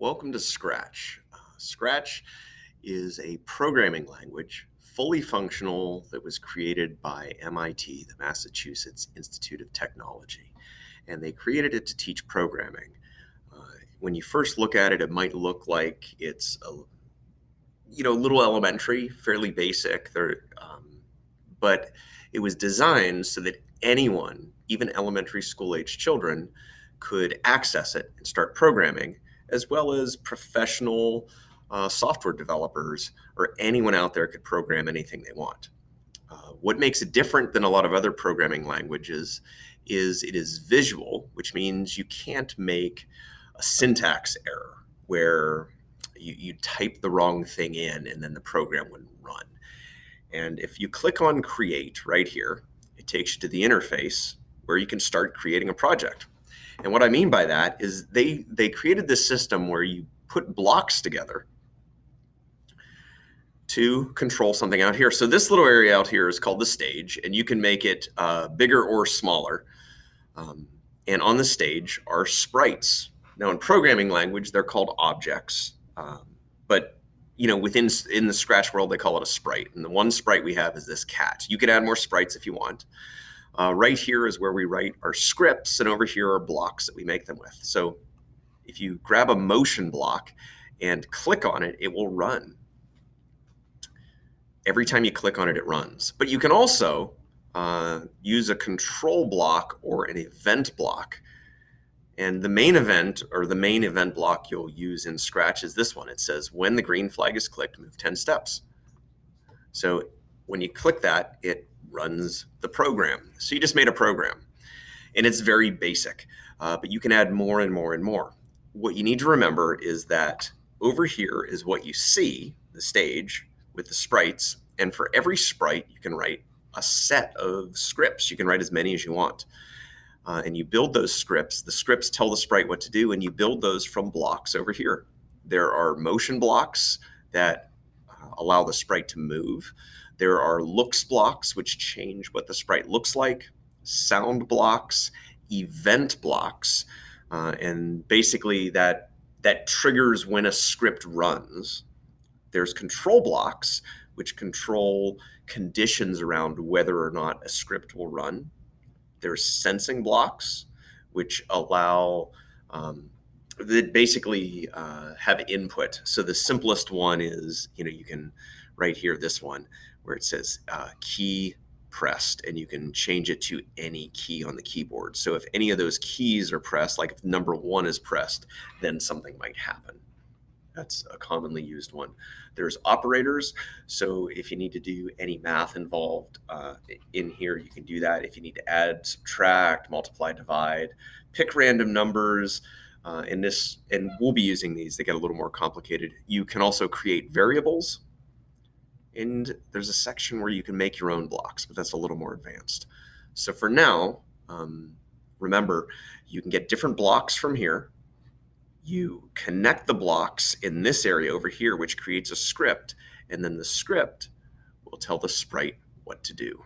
Welcome to Scratch. Scratch is a programming language, fully functional, that was created by MIT, the Massachusetts Institute of Technology. And they created it to teach programming. Uh, when you first look at it, it might look like it's a little elementary, fairly basic. But it was designed so that anyone, even elementary school age children, could access it and start programming, as well as professional software developers or anyone out there could program anything they want. What makes it different than a lot of other programming languages is it is visual, which means you can't make a syntax error where you type the wrong thing in and then the program wouldn't run. And if you click on Create right here, it takes you to the interface where you can start creating a project. And what I mean by that is they created this system where you put blocks together to control something out here. So this little area out here is called the stage, and you can make it bigger or smaller. And on the stage are sprites. Now, in programming language, they're called objects. But in the Scratch world, they call it a sprite. And the one sprite we have is this cat. You can add more sprites if you want. Right here is where we write our scripts, and over here are blocks that we make them with. So if you grab a motion block and click on it, it will run. Every time you click on it, it runs. But you can also use a control block or an event block. And the main event block you'll use in Scratch is this one. It says, when the green flag is clicked, move 10 steps. So when you click that, it runs the program. So you just made a program. And it's very basic, but you can add more and more and more. What you need to remember is that over here is what you see, the stage, with the sprites. And for every sprite, you can write a set of scripts. You can write as many as you want. And you build those scripts. The scripts tell the sprite what to do, and you build those from blocks over here. There are motion blocks that allow the sprite to move. There are looks blocks, which change what the sprite looks like, sound blocks, event blocks, and basically that triggers when a script runs. There's control blocks, which control conditions around whether or not a script will run. There's sensing blocks, which allow that basically have input. So the simplest one is, you can right here, this one, where it says key pressed, and you can change it to any key on the keyboard. So if any of those keys are pressed, like if number 1 is pressed, then something might happen. That's a commonly used one. There's operators. So if you need to do any math involved in here, you can do that. If you need to add, subtract, multiply, divide, pick random numbers, and we'll be using these. They get a little more complicated. You can also create variables. And there's a section where you can make your own blocks, but that's a little more advanced. So for now, remember, you can get different blocks from here. You connect the blocks in this area over here, which creates a script, and then the script will tell the sprite what to do.